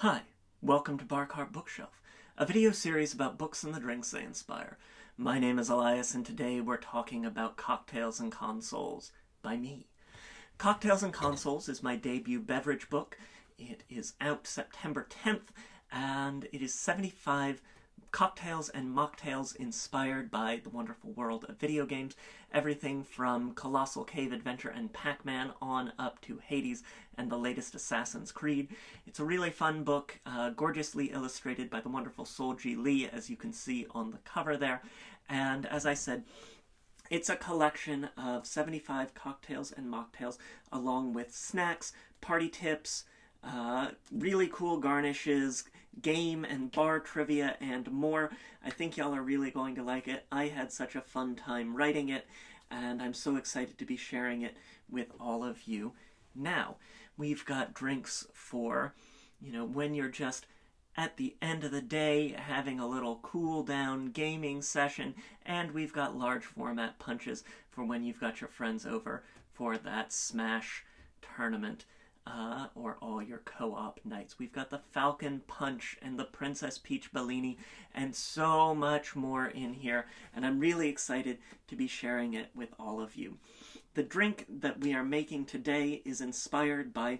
Hi, welcome to Bar Cart Bookshelf, a video series about books and the drinks they inspire. My name is Elias, and today we're talking about Cocktails and Consoles by me. Cocktails and Consoles is my debut beverage book. It is out September 10th, and it is 75 cocktails and mocktails inspired by the wonderful world of video games. Everything from Colossal Cave Adventure and Pac-Man on up to Hades and the latest Assassin's Creed. It's a really fun book, gorgeously illustrated by the wonderful Sol-Ji Lee, as you can see on the cover there. And as I said, it's a collection of 75 cocktails and mocktails, along with snacks, party tips, really cool garnishes, game and bar trivia, and more. I think y'all are really going to like it. I had such a fun time writing it, and I'm so excited to be sharing it with all of you. Now, we've got drinks for, when you're just at the end of the day having a little cool down gaming session, and we've got large format punches for when you've got your friends over for that Smash tournament. Or all your co-op nights. We've got the Falcon Punch and the Princess Peach Bellini and so much more in here, and I'm really excited to be sharing it with all of you. The drink that we are making today is inspired by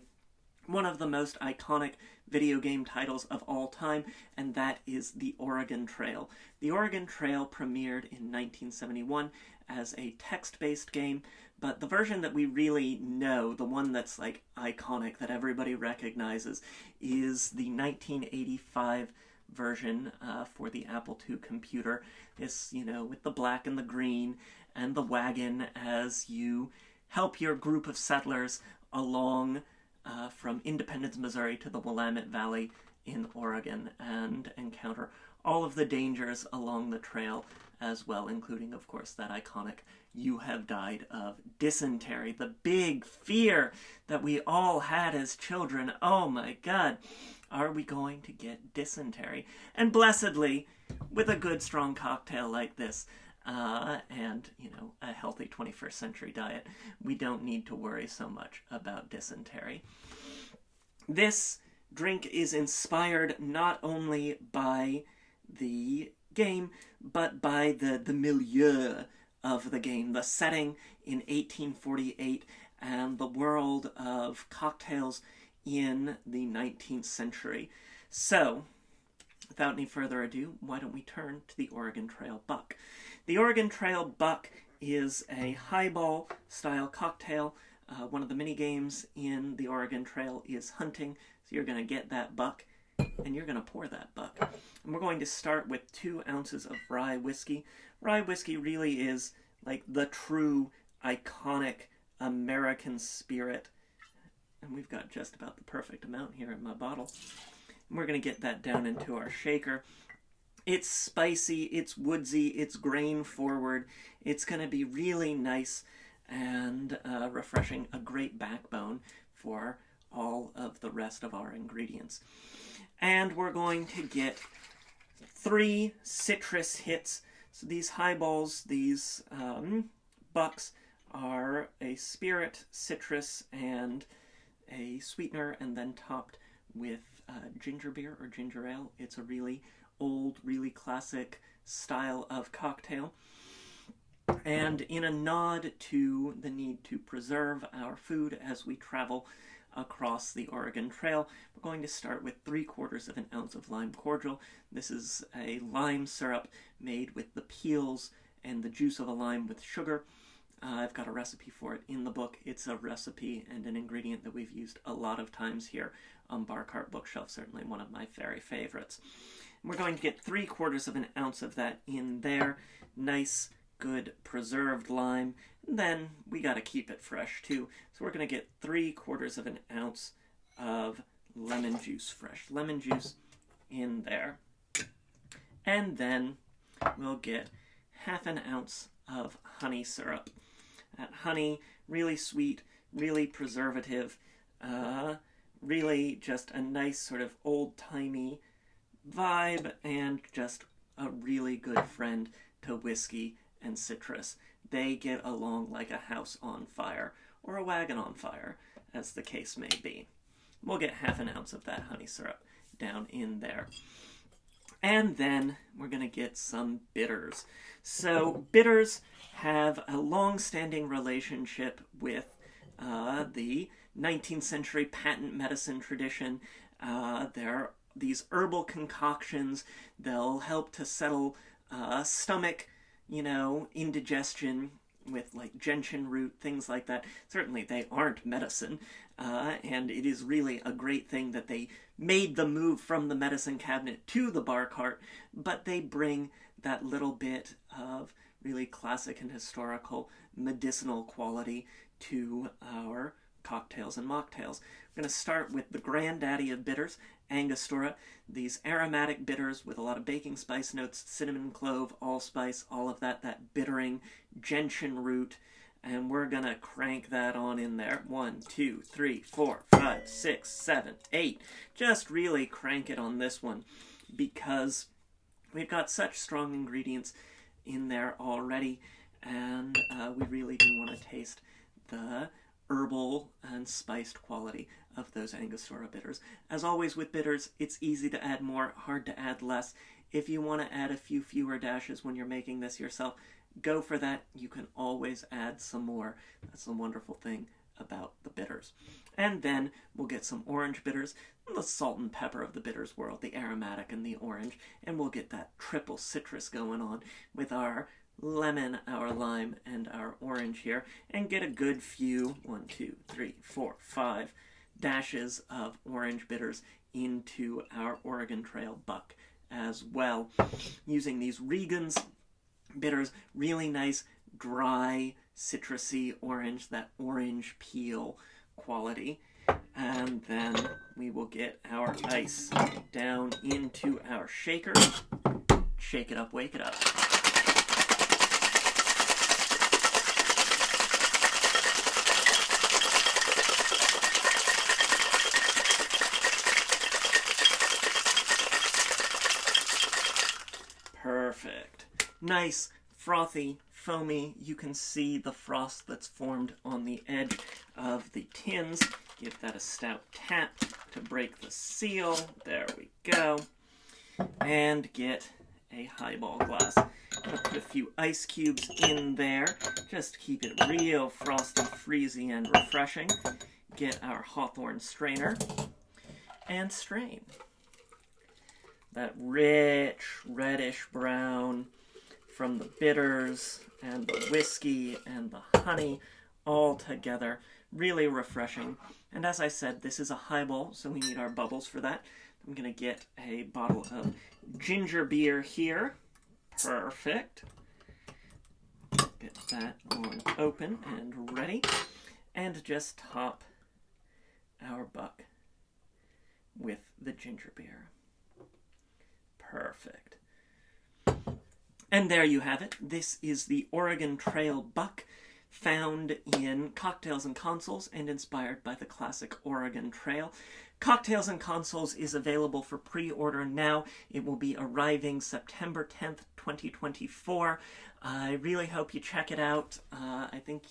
one of the most iconic video game titles of all time, and that is The Oregon Trail. The Oregon Trail premiered in 1971 as a text-based game, but the version that we really know, the one that's like iconic, that everybody recognizes, is the 1985 version for the Apple II computer. This, with the black and the green and the wagon as you help your group of settlers along from Independence, Missouri to the Willamette Valley in Oregon, and encounter all of the dangers along the trail as well, including, of course, that iconic "You have died of dysentery," the big fear that we all had as children. Oh my God, are we going to get dysentery? And blessedly, with a good strong cocktail like this, and, a healthy 21st century diet, we don't need to worry so much about dysentery. This drink is inspired not only by the game, but by the milieu of the game, the setting in 1848, and the world of cocktails in the 19th century. So, without any further ado, why don't we turn to the Oregon Trail Buck. The Oregon Trail Buck is a highball-style cocktail. One of the mini-games in the Oregon Trail is hunting, so you're going to get that buck, and you're going to pour that buck. And we're going to start with 2 ounces of rye whiskey. Rye whiskey really is like the true, iconic American spirit. And we've got just about the perfect amount here in my bottle. And we're going to get that down into our shaker. It's spicy, it's woodsy, it's grain forward. It's going to be really nice and refreshing, a great backbone for all of the rest of our ingredients. And we're going to get 3 citrus hits. So these highballs, these bucks, are a spirit, citrus, and a sweetener, and then topped with ginger beer or ginger ale. It's a really old, really classic style of cocktail. And in a nod to the need to preserve our food as we travel across the Oregon Trail, we're going to start with 3/4 of an ounce of lime cordial. This is a lime syrup made with the peels and the juice of a lime with sugar. I've got a recipe for it in the book. It's a recipe and an ingredient that we've used a lot of times here on Bar Cart Bookshelf, certainly one of my very favorites. And we're going to get 3/4 of an ounce of that in there. Nice, good preserved lime. And then we got to keep it fresh too. So we're going to get 3/4 of an ounce of lemon juice, fresh lemon juice in there. And then we'll get 1/2 ounce of honey syrup. That honey, really sweet, really preservative, really just a nice sort of old-timey vibe, and just a really good friend to whiskey and citrus. They get along like a house on fire, or a wagon on fire, as the case may be. We'll get 1/2 ounce of that honey syrup down in there. And then we're going to get some bitters. So bitters have a long-standing relationship with the 19th century patent medicine tradition. They're these herbal concoctions. They'll help to settle stomach, indigestion with like gentian root, things like that. Certainly they aren't medicine, and it is really a great thing that they made the move from the medicine cabinet to the bar cart, but they bring that little bit of really classic and historical medicinal quality to our cocktails and mocktails. We're going to start with the granddaddy of bitters, Angostura. These aromatic bitters with a lot of baking spice notes, cinnamon, clove, allspice, all of that bittering gentian root. And we're going to crank that on in there. 1, 2, 3, 4, 5, 6, 7, 8. Just really crank it on this one because we've got such strong ingredients in there already. And we really do want to taste the herbal and spiced quality of those Angostura bitters. As always with bitters, it's easy to add more, hard to add less. If you want to add a few fewer dashes when you're making this yourself, go for that. You can always add some more. That's the wonderful thing about the bitters. And then we'll get some orange bitters, the salt and pepper of the bitters world, the aromatic and the orange, and we'll get that triple citrus going on with our lemon, our lime, and our orange here, and get a good few, 1, 2, 3, 4, 5 dashes of orange bitters into our Oregon Trail buck as well. Using these Regan's bitters, really nice, dry, citrusy orange, that orange peel quality. And then we will get our ice down into our shaker. Shake it up, wake it up. Perfect. Nice, frothy, foamy. You can see the frost that's formed on the edge of the tins. Give that a stout tap to break the seal. There we go. And get a highball glass. I'll put a few ice cubes in there. Just keep it real frosty, freezy, and refreshing. Get our Hawthorne strainer and strain. That rich, reddish brown from the bitters and the whiskey and the honey all together. Really refreshing. And as I said, this is a highball, so we need our bubbles for that. I'm going to get a bottle of ginger beer here. Perfect. Get that on open and ready. And just top our buck with the ginger beer. Perfect. And there you have it. This is the Oregon Trail Buck, found in Cocktails and Consoles and inspired by the classic Oregon Trail. Cocktails and Consoles is available for pre-order now. It will be arriving September 10th, 2024. I really hope you check it out. I think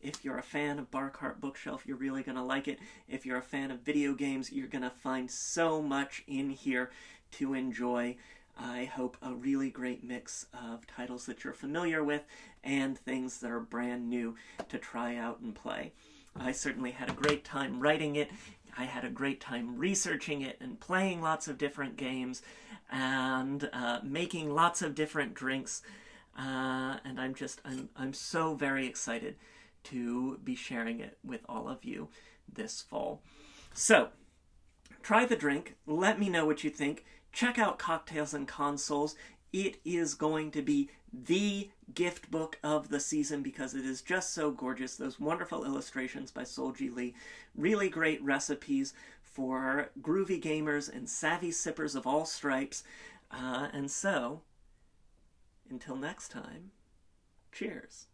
if you're a fan of Bar Cart Bookshelf, you're really going to like it. If you're a fan of video games, you're going to find so much in here to enjoy. I hope a really great mix of titles that you're familiar with and things that are brand new to try out and play. I certainly had a great time writing it. I had a great time researching it and playing lots of different games and making lots of different drinks. And I'm so very excited to be sharing it with all of you this fall. So, try the drink. Let me know what you think. Check out Cocktails and Consoles. It is going to be the gift book of the season because it is just so gorgeous. Those wonderful illustrations by Solji Lee. Really great recipes for groovy gamers and savvy sippers of all stripes. And so, until next time, cheers.